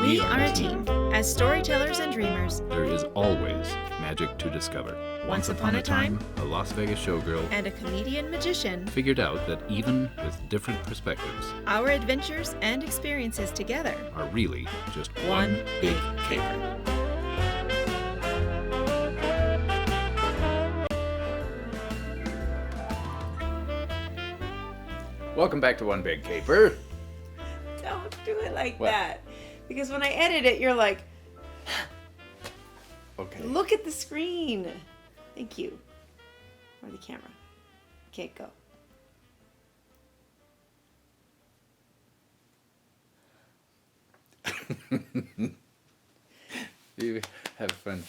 We are a team. As storytellers and dreamers, there is always magic to discover. Once upon a time, a Las Vegas showgirl and a comedian magician, figured out that even with different perspectives, our adventures and experiences together are really just one big caper. Welcome back to One Big Caper. Don't do it like What? that. Because when I edit it, you're like, Okay. look at the screen. Thank you. Or the camera. Okay, go. You have fun.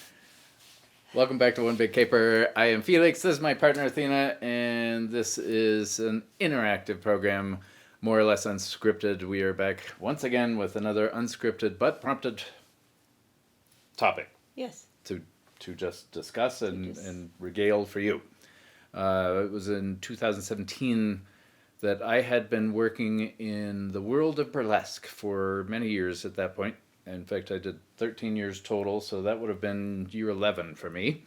Welcome back to One Big Caper. I am Felix. This is my partner Athena, and this is an interactive program, more or less unscripted. We are back once again with another unscripted but prompted topic Yes. to just discuss and regale for you. It was in 2017 that I had been working in the world of burlesque for many years at that point. In fact, I did 13 years total, so that would have been year 11 for me.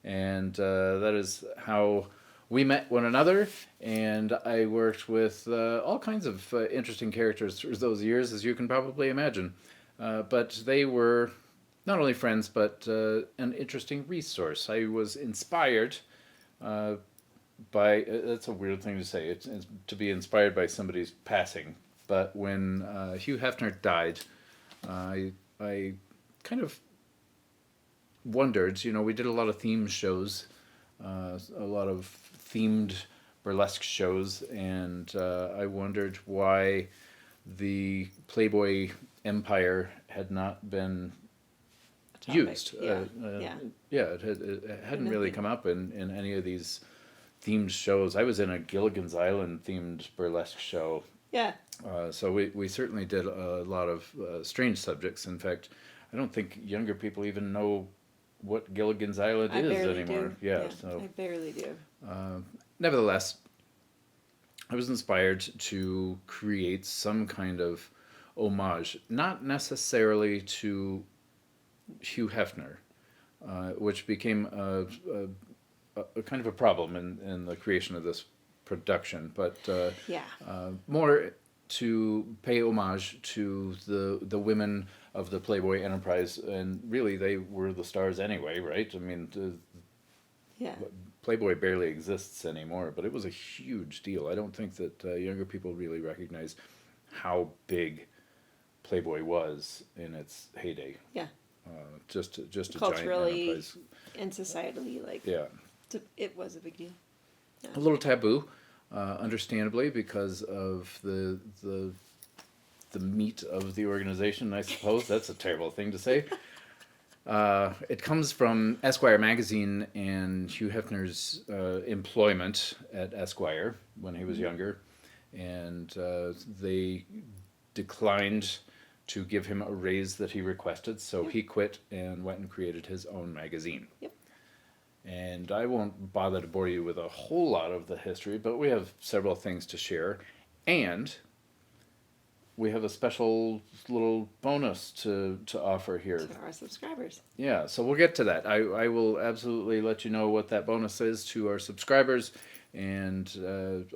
And that is how we met one another, and I worked with all kinds of interesting characters through those years, as you can probably imagine. But they were not only friends, but an interesting resource. I was inspired by, that's a weird thing to say, it's to be inspired by somebody's passing. But when Hugh Hefner died, I kind of wondered, we did a lot of theme shows, a lot of themed burlesque shows, and I wondered why the Playboy empire had not been used. It hadn't really come up in any of these themed shows. I was in a Gilligan's Island themed burlesque show. Yeah. So we certainly did a lot of strange subjects. In fact, I don't think younger people even know what Gilligan's Island is anymore. Do. Yeah, so I barely do. Nevertheless, I was inspired to create some kind of homage, not necessarily to Hugh Hefner, which became a kind of a problem in the creation of this production, but more to pay homage to the women of the Playboy enterprise, and really they were the stars anyway, right? I mean, Playboy barely exists anymore, but it was a huge deal. I don't think that younger people really recognize how big Playboy was in its heyday. Yeah. Just a Culturally giant enterprise. and societally, it was a big deal. Yeah. A little taboo, understandably, because of the meat of the organization, I suppose. That's a terrible thing to say. It comes from Esquire magazine and Hugh Hefner's employment at Esquire when he was younger, and they declined to give him a raise that he requested, so he quit and went and created his own magazine. Yep. And I won't bother to bore you with a whole lot of the history, but we have several things to share. And we have a special little bonus to offer here. To our subscribers. Yeah, so we'll get to that. I will absolutely let you know what that bonus is to our subscribers. And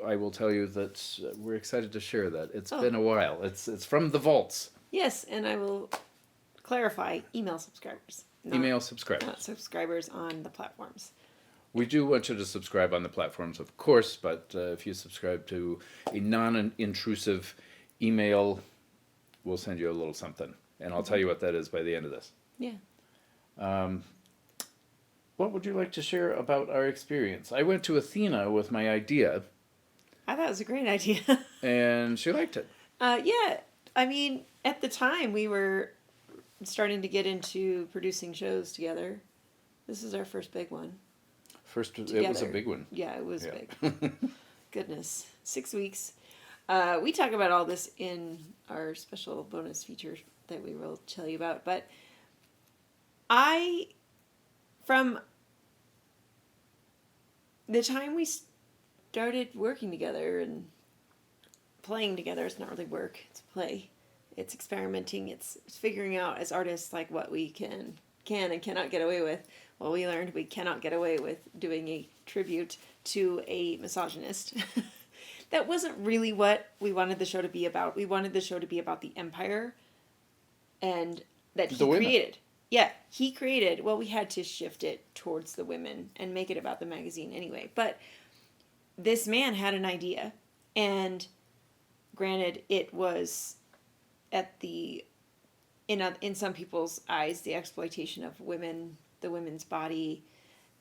I will tell you that we're excited to share that. It's been a while. It's from the vaults. Yes, and I will clarify, email subscribers. Email subscribers. Not subscribers on the platforms. We do want you to subscribe on the platforms, of course, but if you subscribe to a non-intrusive email, we'll send you a little something. And I'll tell you what that is by the end of this. Yeah. What would you like to share about our experience? I went to Athena with my idea. I thought it was a great idea. And she liked it. Yeah. I mean, at the time, we were starting to get into producing shows together. This is our first big one. It was a big one. Yeah, it was big. Goodness. 6 weeks. We talk about all this in our special bonus feature that we will tell you about. But from the time we started working together and playing together, it's not really work, it's play, it's experimenting. It's figuring out as artists like what we can and cannot get away with. Well, we learned we cannot get away with doing a tribute to a misogynist. That wasn't really what we wanted the show to be about. We wanted the show to be about the empire and that he created. Yeah, he created. Well, we had to shift it towards the women and make it about the magazine anyway. But this man had an idea, and granted, it was at the in some people's eyes the exploitation of women, the women's body,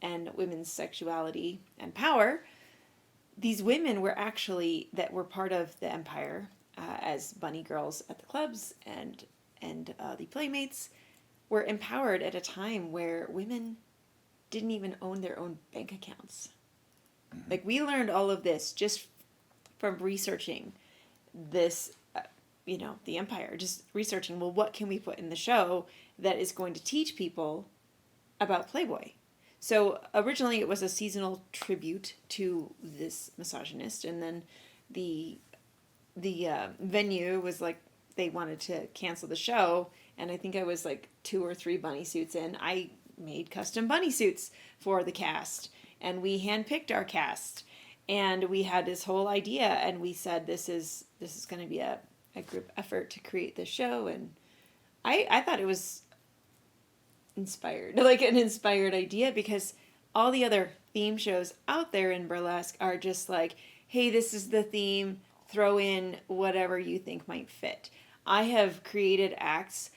and women's sexuality and power. These women were actually that were part of the empire as bunny girls at the clubs and the playmates were empowered at a time where women didn't even own their own bank accounts. Like, we learned all of this just from researching this, the empire, just researching, well, what can we put in the show that is going to teach people about Playboy? So originally it was a seasonal tribute to this misogynist, and then the venue was like, they wanted to cancel the show, and I think I was like 2 or 3 bunny suits in. I made custom bunny suits for the cast, and we handpicked our cast, and we had this whole idea, and we said this is going to be a group effort to create this show, and I thought it was inspired, like an inspired idea, because all the other theme shows out there in burlesque are just like, hey, this is the theme, throw in whatever you think might fit. I have created acts.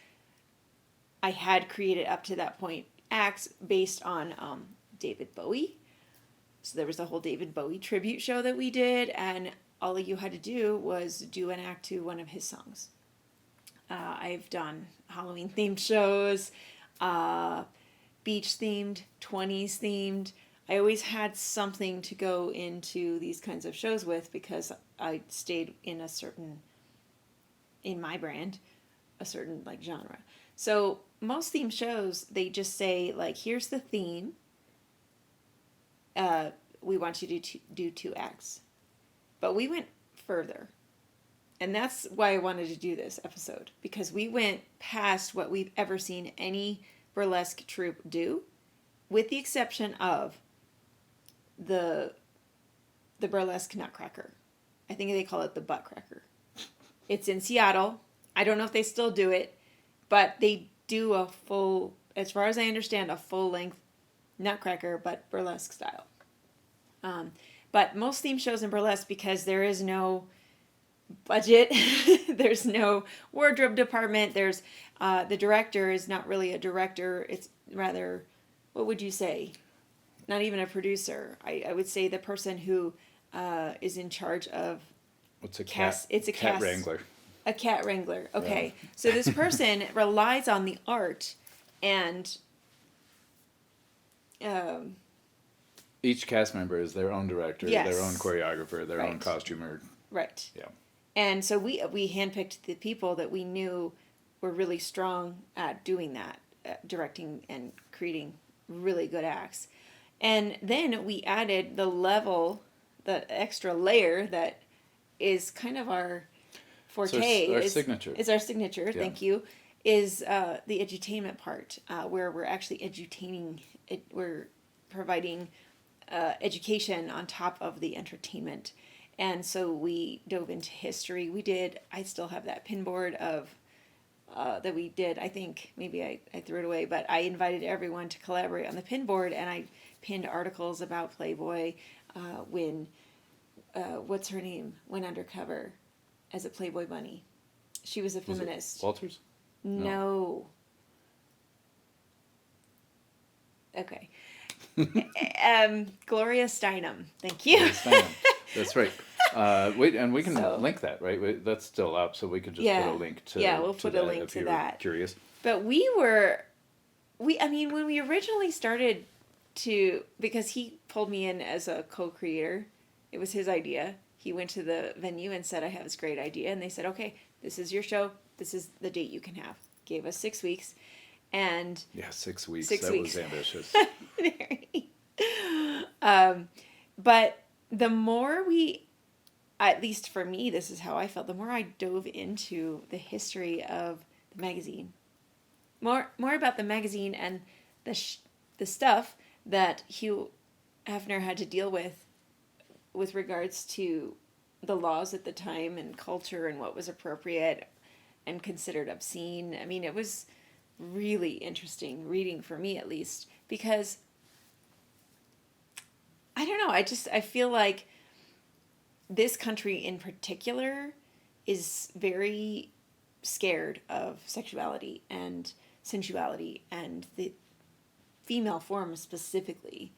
I had created up to that point acts based on David Bowie. So there was a whole David Bowie tribute show that we did, and all you had to do was do an act to one of his songs. I've done Halloween themed shows, beach themed, 20s themed. I always had something to go into these kinds of shows with because I stayed in my brand, a certain like genre. So most theme shows, they just say like, here's the theme. We want you to do 2 acts. But we went further. And that's why I wanted to do this episode, because we went past what we've ever seen any burlesque troupe do, with the exception of the burlesque Nutcracker. I think they call it the Butt Cracker. It's in Seattle. I don't know if they still do it, but they do a full, as far as I understand, a full-length Nutcracker, but burlesque style. But most theme shows in burlesque, because there is no budget, there's no wardrobe department, there's the director is not really a director, it's rather, what would you say? Not even a producer. I would say the person who is in charge of what's a cast. It's a cat wrangler. A cat wrangler. Okay, Yeah. So this person relies on the art and. Each cast member is their own director, Yes. their own choreographer, their own Right. costumer. Right. Yeah. And so we handpicked the people that we knew were really strong at doing that, directing and creating really good acts. And then we added the extra layer that is kind of our forte. So it's our signature. It's our signature, Yeah. thank you, is the edutainment part, where we're actually edutaining, we're providing education on top of the entertainment. And so we dove into history. I still have that pinboard of that we did. I think maybe I threw it away, but I invited everyone to collaborate on the pinboard, and I pinned articles about Playboy when, what's her name, went undercover as a Playboy bunny. She was a feminist. Walters? No. Okay. Gloria Steinham. Thank you. That's right. Wait, and we can So- link that, right? That's still up, so we could just Yeah. put a link to. Yeah, we'll to put a that link if to you're that. Curious. But when we originally started because he pulled me in as a co-creator, it was his idea. He went to the venue and said, I have this great idea. And they said, okay, this is your show. This is the date you can have. Gave us 6 weeks. And Yeah, 6 weeks. 6 that weeks. was ambitious. but the more we at least for me, this is how I felt. The more I dove into the history of the magazine, more about the magazine and the stuff that Hugh Hefner had to deal with regards to the laws at the time and culture and what was appropriate and considered obscene. I mean, it was really interesting reading for me, at least, because I don't know, I feel like this country in particular is very scared of sexuality and sensuality and the female form specifically.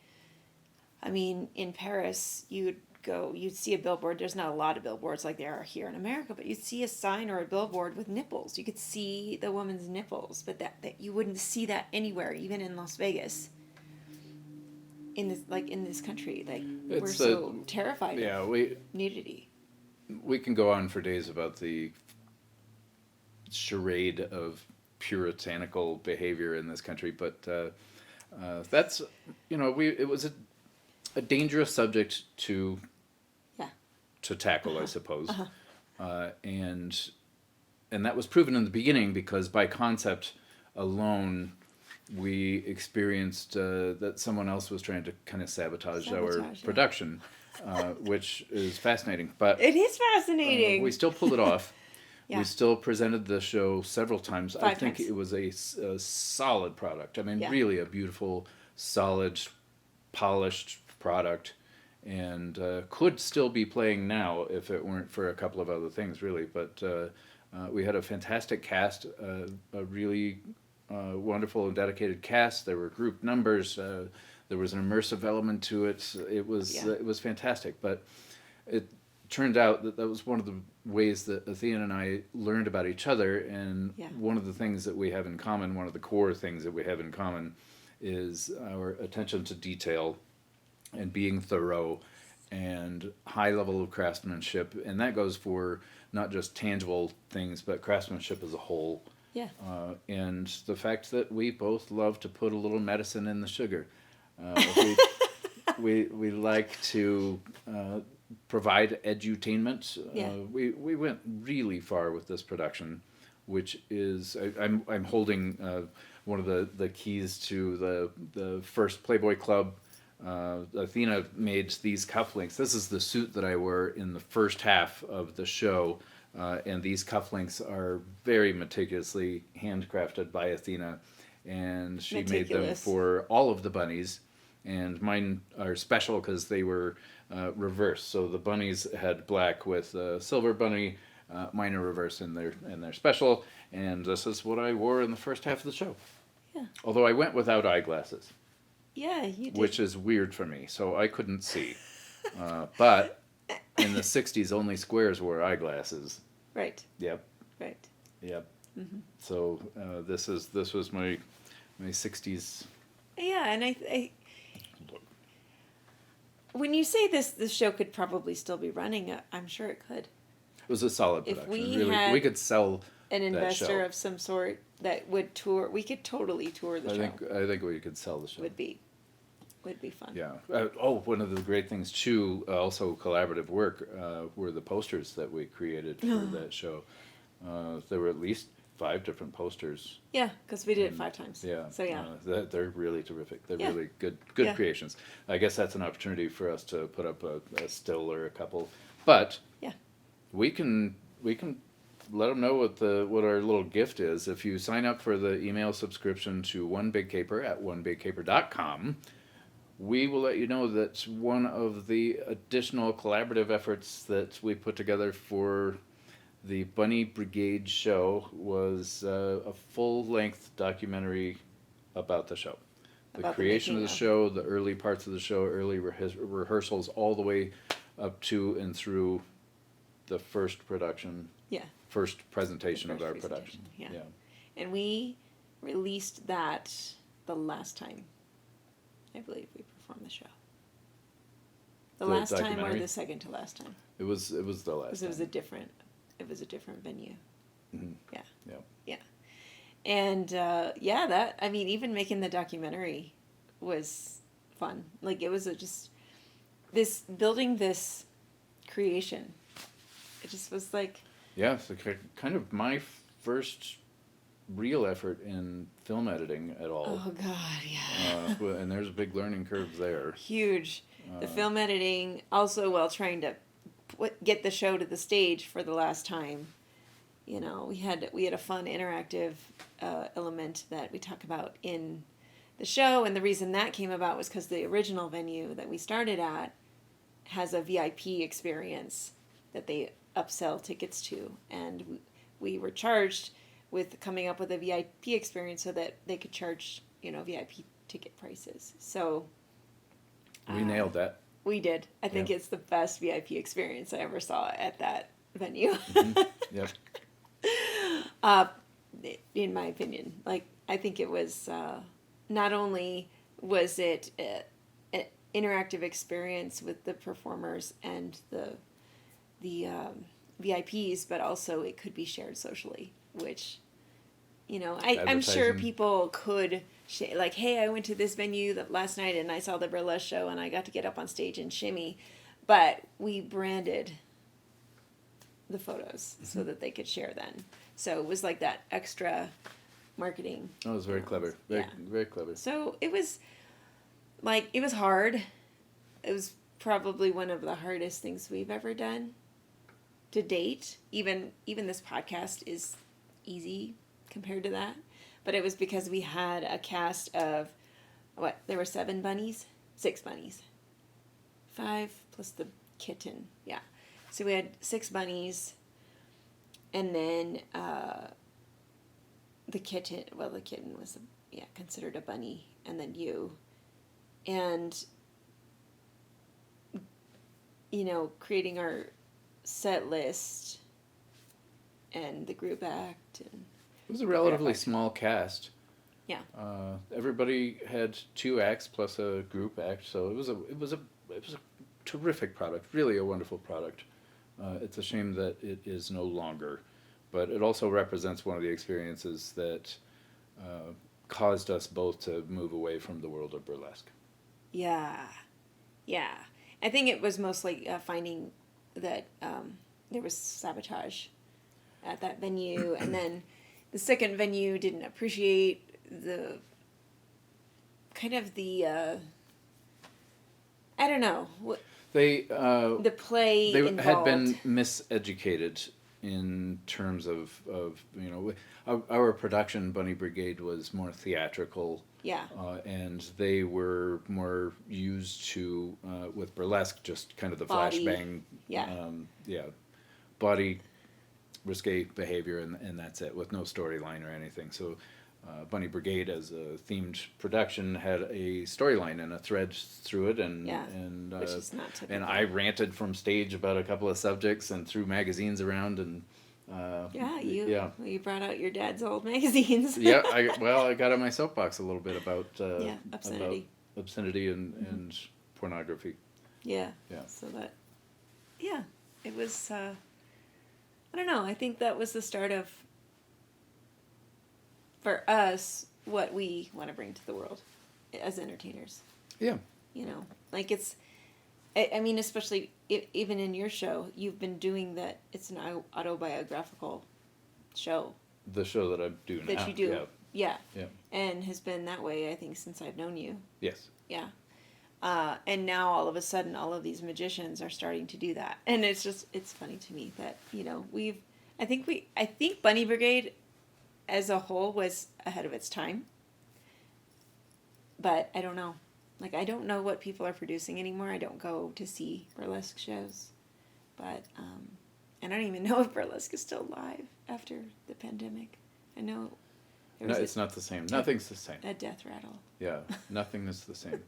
I mean, in Paris, you'd see a billboard. There's not a lot of billboards like there are here in America, but you'd see a sign or a billboard with nipples. You could see the woman's nipples, but that you wouldn't see that anywhere, even in Las Vegas. In this country, we're so terrified of nudity. We can go on for days about the charade of puritanical behavior in this country, but that's it was a dangerous subject to tackle, I suppose, and that was proven in the beginning because by concept alone we experienced that someone else was trying to kind of sabotage our production, which is fascinating. But it is fascinating. We still pulled it off. Yeah. We still presented the show several times. I think 5 times. it was a solid product. I mean, really a beautiful, solid, polished product, and could still be playing now if it weren't for a couple of other things, really. But we had a fantastic cast, a really wonderful and dedicated cast. There were group numbers. There was an immersive element to it. It was fantastic. But it turned out that was one of the ways that Athena and I learned about each other. And one of the things that we have in common, one of the core things that we have in common, is our attention to detail and being thorough and high level of craftsmanship. And that goes for not just tangible things, but craftsmanship as a whole. Yeah. And the fact that we both love to put a little medicine in the sugar. We like to provide edutainment. Yeah. We went really far with this production, which is I'm holding one of the keys to the first Playboy Club. Athena made these cufflinks. This is the suit that I wore in the first half of the show. And these cufflinks are very meticulously handcrafted by Athena, and she made them for all of the bunnies, and mine are special because they were reversed. So the bunnies had black with a silver bunny, mine are reversed, and they're special. And this is what I wore in the first half of the show. Yeah. Although I went without eyeglasses. Yeah, you did. Which is weird for me, so I couldn't see. But in the 60s, only squares wore eyeglasses. Right. Yep. Right. Yep. Mm-hmm. So this was my 60s. Yeah, and I when you say this show could probably still be running, I'm sure it could. It was a solid production. If we really, had we could sell an investor that show. of some sort that would tour. We could totally tour the show. I think we could sell the show. Would be fun. Yeah. One of the great things too, also collaborative work, were the posters that we created for that show. There were at least 5 different posters. Yeah, because we did it 5 times. Yeah. So yeah. They're really terrific. They're really good creations. I guess that's an opportunity for us to put up a still or a couple, but we can let them know what our little gift is. If you sign up for the email subscription to One Big Caper at onebigcaper.com, we will let you know that one of the additional collaborative efforts that we put together for the Bunny Brigade show was a full-length documentary about the show. The creation of the show, the early parts of the show, early rehearsals, all the way up to and through the first production. Yeah. First presentation of our production. Yeah. And we released that the last time, I believe, we performed the show. The last time or the second to last time? It was the last time. It was a different venue. Mm-hmm. Yeah. And even making the documentary was fun. Like, it was building this creation It just was like... Yeah, it's kind of my first real effort in film editing at all. Oh, God, yeah. And there's a big learning curve there. Huge. The film editing, also while trying to get the show to the stage for the last time. You know, we had a fun interactive element that we talk about in the show, and the reason that came about was because the original venue that we started at has a VIP experience that they upsell tickets to, and we were charged with coming up with a VIP experience so that they could charge, you know, VIP ticket prices. So we nailed that. We did. I think it's the best VIP experience I ever saw at that venue. Yep. In my opinion, like, I think it was not only was it an interactive experience with the performers and the VIPs, but also it could be shared socially, which, you know, I'm sure people could like, hey, I went to this venue last night and I saw the burlesque show and I got to get up on stage and shimmy, but we branded the photos so that they could share then. So it was like that extra marketing. Oh, it was very clever. Very clever. So it was like, it was hard. It was probably one of the hardest things we've ever done to date. Even this podcast is easy compared to that. But it was because we had a cast of, there were 6 bunnies? 5 plus the kitten. Yeah. So we had 6 bunnies, and then the kitten was, considered a bunny, and then you. And, you know, creating our set list and the group act. And it was a relatively small cast. Yeah. Everybody had 2 acts plus a group act, so it was a terrific product, really a wonderful product. It's a shame that it is no longer, but it also represents one of the experiences that caused us both to move away from the world of burlesque. Yeah. I think it was mostly finding that there was sabotage at that venue, and then the second venue didn't appreciate the kind of the I don't know. The play they involved had been miseducated in terms of you know, our production, Bunny Brigade, was more theatrical. Yeah. And they were more used to with burlesque, just kind of the Body. flashbang. Yeah. Body, risque behavior, and that's it, with no storyline or anything. So Bunny Brigade, as a themed production, had a storyline and a thread through it, and which is not typical. And I ranted from stage about a couple of subjects and threw magazines around, and you brought out your dad's old magazines. I got on my soapbox a little bit about obscenity, and pornography. Yeah. So that, it was. I don't know. I think that was the start of, for us, what we want to bring to the world as entertainers. Yeah. You know, like it's, I mean, especially even in your show, you've been doing that. It's an autobiographical show. The show that I do now. That you do. Yeah. Yeah. And has been that way, I think, since I've known you. Yes. Yeah. And now all of a sudden, all of these magicians are starting to do that, and it's funny to me that, you know, I think Bunny Brigade, as a whole, was ahead of its time. But I don't know, like, I don't know what people are producing anymore. I don't go to see burlesque shows, but I don't even know if burlesque is still live after the pandemic. I know. No, it's not the same. Nothing's the same. A death rattle. Yeah, nothing is the same.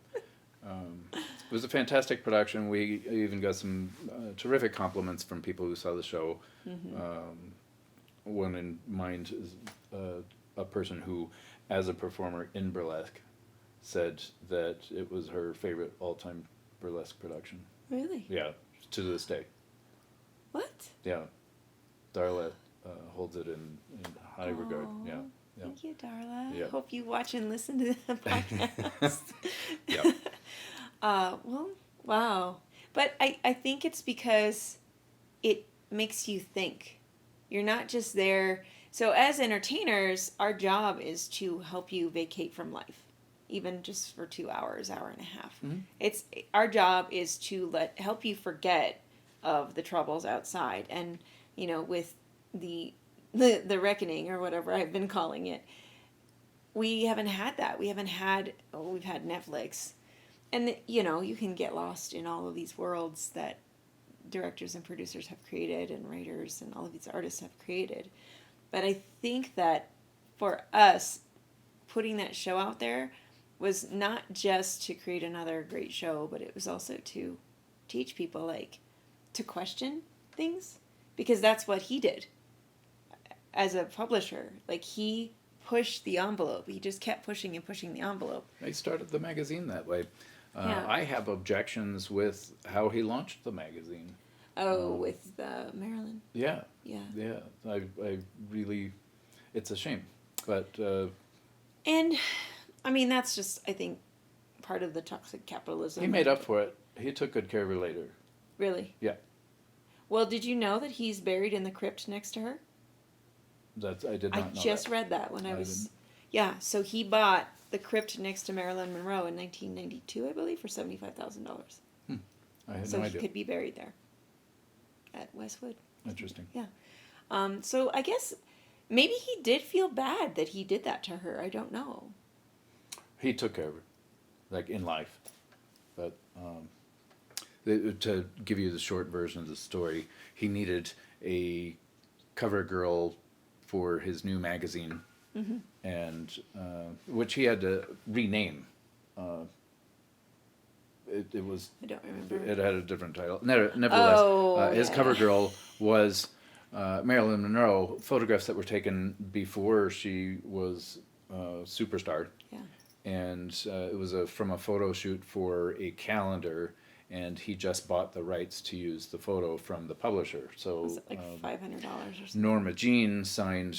It was a fantastic production. We even got some terrific compliments from people who saw the show. One in mind is a person who, as a performer in burlesque, said that it was her favorite all-time burlesque production. Really? Yeah, to this day. What? Yeah. Darla holds it in high regard. Yeah. Thank you, Darla. Yeah. Hope you watch and listen to the podcast. Yeah. Well, wow. But I think it's because it makes you think. You're not just there. So as entertainers, our job is to help you vacate from life, even just for 2 hours, hour and a half. Mm-hmm. It's our job is to help you forget of the troubles outside, and with the reckoning, or whatever I've been calling it. We haven't had that. We've had Netflix, and you can get lost in all of these worlds that directors and producers have created, and writers and all of these artists have created. But I think that for us, putting that show out there was not just to create another great show, but it was also to teach people, like, to question things, because that's what he did as a publisher. Like, he pushed the envelope. He just kept pushing and pushing the envelope. They started the magazine that way. Yeah. I have objections with how he launched the magazine. With Marilyn. Yeah. Yeah. Yeah. I really, it's a shame. But. And, I mean, that's just, I think, part of the toxic capitalism. He made up for it. He took good care of her later. Really? Yeah. Well, did you know that he's buried in the crypt next to her? I did not know I just read that when I was... Didn't. Yeah, so he bought the crypt next to Marilyn Monroe in 1992, I believe, for $75,000. I had so no he idea. could be buried there at Westwood. Interesting. Yeah. So I guess maybe he did feel bad that he did that to her. I don't know. He took care of her, like, in life. But to give you the short version of the story, he needed a cover girl for his new magazine, mm-hmm. and which he had to rename. It was. I don't remember. It had a different title. Nevertheless, his cover girl was Marilyn Monroe. Photographs that were taken before she was superstar. Yeah. And it was from a photo shoot for a calendar, and he just bought the rights to use the photo from the publisher. So was it like $500 or something? Norma Jean signed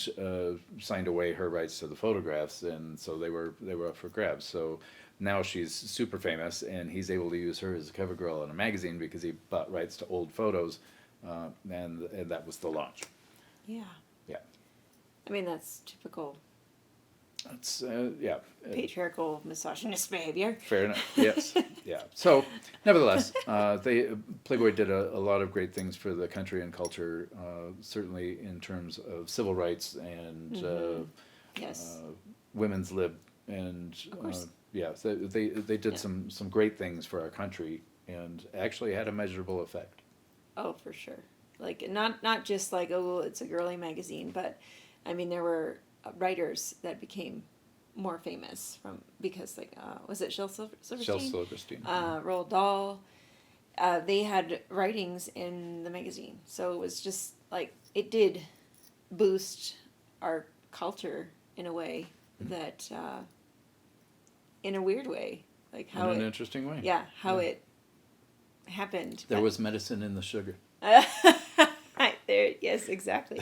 away her rights to the photographs, and so they were up for grabs. So now she's super famous, and he's able to use her as a cover girl in a magazine because he bought rights to old photos, and that was the launch. Yeah. Yeah. I mean, that's typical. That's yeah. Patriarchal, misogynist behavior. Fair enough. Yes. Yeah. So, nevertheless, Playboy did a lot of great things for the country and culture. Certainly in terms of civil rights and mm-hmm. Yes. Women's lib, and they did some great things for our country, and actually had a measurable effect. Oh, for sure. Like not just like, oh, it's a girly magazine, but I mean there were writers that became more famous because was it Shel Silverstein? Shel Silverstein. Roald Dahl. They had writings in the magazine, so it was just like it did boost our culture in a way that, in a weird way, like how in an interesting way. Yeah, how it happened. There was medicine in the sugar. There, yes, exactly.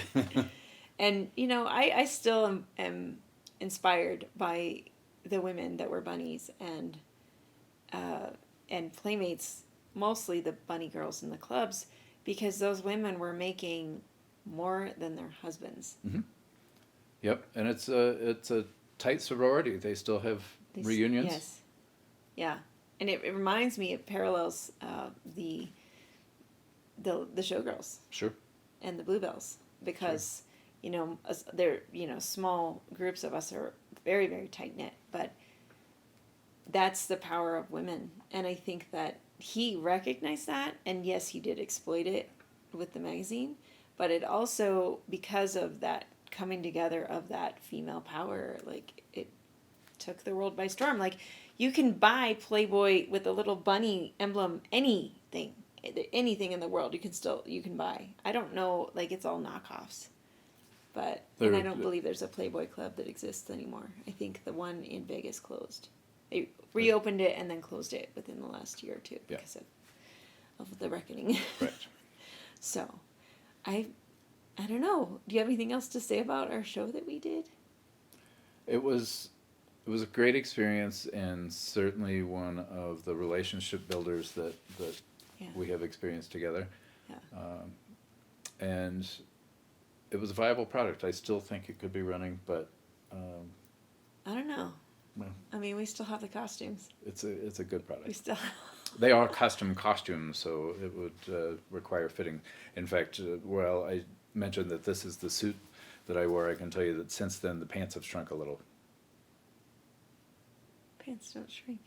And I still am inspired by the women that were bunnies and playmates, mostly the bunny girls in the clubs, because those women were making more than their husbands. Mm-hmm. Yep, and it's a tight sorority. They still have reunions. Yes, yeah, and it reminds me, it parallels the Showgirls. Sure. And the Bluebells, because they're small groups of us are very, very tight knit, but that's the power of women, and I think that he recognized that, and yes, he did exploit it with the magazine, but it also, because of that coming together of that female power, like it took the world by storm. Like you can buy Playboy with a little bunny emblem, anything in the world you can buy. I don't know, like it's all knockoffs, but and I don't believe there's a Playboy club that exists anymore. I think the one in Vegas closed. They reopened it and then closed it within the last year or two because of the reckoning. Right. So, I don't know. Do you have anything else to say about our show that we did? It was a great experience, and certainly one of the relationship builders that we have experienced together. Yeah. and it was a viable product. I still think it could be running, but I don't know. well, I mean, we still have the costumes. it's a good product. We still. They are custom costumes, so it would require fitting. In fact, well, I mentioned that this is the suit that I wore. I can tell you that since then the pants have shrunk a little. Pants don't shrink.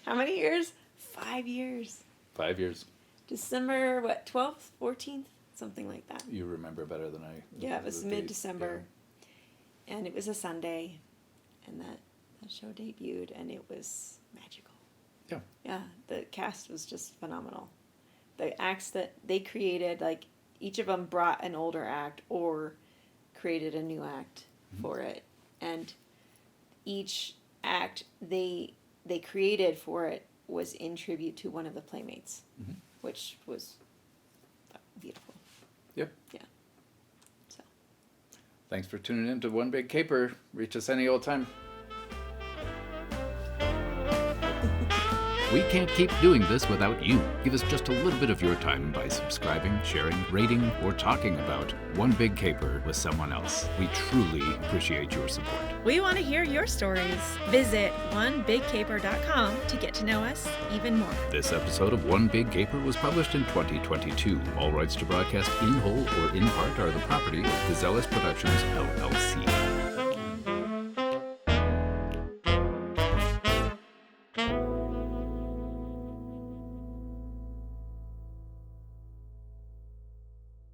How many years? 5 years. 5 years. December, what, 12th, 14th? Something like that. You remember better than I. Yeah, it was the date, mid-December. Yeah. And it was a Sunday. And that show debuted, and it was magical. Yeah. Yeah, the cast was just phenomenal. The acts that they created, like, each of them brought an older act or created a new act for it. And each act they created for it was in tribute to one of the playmates, which was beautiful. Yep. Yeah. So. Thanks for tuning in to One Big Caper. Reach us any old time. We can't keep doing this without you. Give us just a little bit of your time by subscribing, sharing, rating, or talking about One Big Caper with someone else. We truly appreciate your support. We want to hear your stories. Visit onebigcaper.com to get to know us even more. This episode of One Big Caper was published in 2022. All rights to broadcast in whole or in part are the property of Gazelles Productions, LLC.